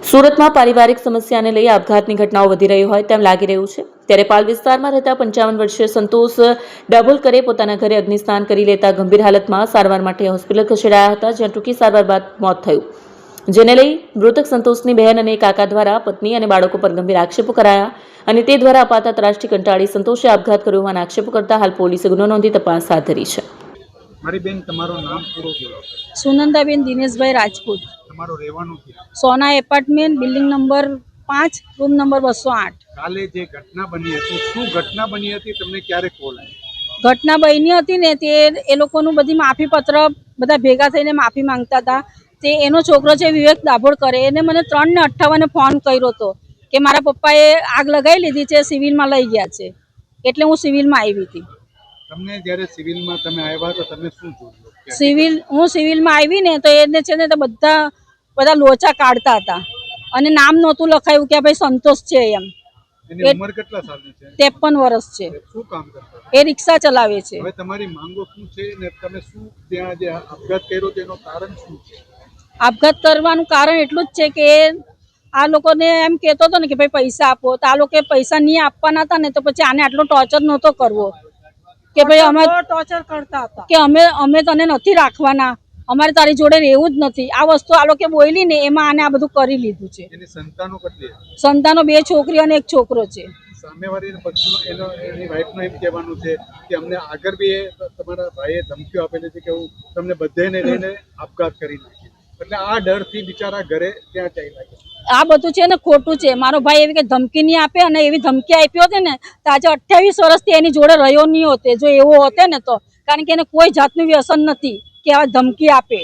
સુરતમાં પારિવારિક સમસ્યાને લઈ આપઘાતની ઘટનાઓ વધી રહી હોય તેમ લાગી રહ્યું છે। ત્યારે પાલ વિસ્તારમાં રહેતા 55 વર્ષીય સંતોષ ડાભોલકરે પોતાના ઘરે અગ્નિસ્નાન કરી લેતા ગંભીર હાલતમાં સારવાર માટે હોસ્પિટલ ખસેડાયા હતા, જ્યાં ટૂંકી સારવાર બાદ મોત થયું। જેને લઈ મૃતક સંતોષની બહેન અને કાકા દ્વારા પત્ની અને બાળકો પર ગંભીર આક્ષેપો કરાયા અને તે દ્વારા અપાતા ત્રાસથી કંટાળી સંતોષે આપઘાત કર્યો હોવાના આક્ષેપો કરતા હાલ પોલીસે ગુનો નોંધી તપાસ હાથ ધરી છે। મારી બેન તમારું નામ પૂરું કહો। સુનંદાબેન દિનેશભાઈ રાજપૂત, તમારું રહેવાનું ક્યાં? Sona apartment, building number 5, room number 208। કાલે જે ઘટના બની હતી, શું ઘટના બની હતી, તમને ક્યારે કોલ આવ્યો? ઘટના બની હતી ને તે એ લોકોનું બધી માફી પત્ર બધા ભેગા થઈને માફી માંગતા હતા। તે એનો છોકરો છે વિવેક દાભોળકરે, એને મને 3:58 ફોન કર્યો હતો કે મારા પપ્પાએ આગ લગાવી લીધી છે, સિવિલમાં લઈ ગયા છે, એટલે હું સિવિલમાં આવી હતી। તમને જ્યારે સિવિલમાં તમે આવ્યા તો તમે શું જોયું? હું સિવિલમાં આવી ને તો એને છે ને તો બધા લોચા કાઢતા હતા અને નામ નહોતું લખાયું કે ભાઈ સંતોષ છે એમ। એની ઉંમર કેટલા સાલની છે? 53 વર્ષ છે। શું કામ કરતા? એ રિક્ષા ચલાવે છે। હવે તમારી માંગો શું છે ને તમે શું ત્યાં જે આપઘાત કર્યો તેનું કારણ શું છે? આપઘાત કરવાનું કારણ એટલું જ છે કે આ લોકોને એમ કહેતો હતો ને કે ભાઈ પૈસા આપો, તો આ લોકો પૈસા નહીં આપવાના હતા ને તો પછી આને આટલો ટોર્ચર નહોતો કરવો કે ભાઈ અમે ટોર્ચર કરતા હતા કે અમે તને નથી રાખવાના, અમારે તારી જોડે રહેવું જ નથી। આ વસ્તુ આ લોકો બોલી ને એમાં આને આ બધું કરી લીધું છે। એની સંતાનો કેટલી? સંતાનો 2 છોકરીઓ અને 1 છોકરો છે। સામેવાળી પક્ષનો એની વાઈફનું એમ કહેવાનું છે કે અમને આગળ બી તમારા ભાઈએ ધમકીઓ આપેલી છે કે હું તમને બધાને લઈને આપઘાત કરી નાખીશ, એટલે આ ડરથી બિચારા ઘરે ત્યાં ચાલી લાગે। આ બધું છે ને ખોટું છે। મારો ભાઈ એવી કે ધમકી નહીં આપે, અને એવી ધમકી આપી હોત ને તો આજે 28 વર્ષથી એની જોડે રહ્યો નહીં હોતે જો એવો હોતે ને તો, કારણ કે એને કોઈ જાતનું વ્યસન નથી કે આ ધમકી આપે।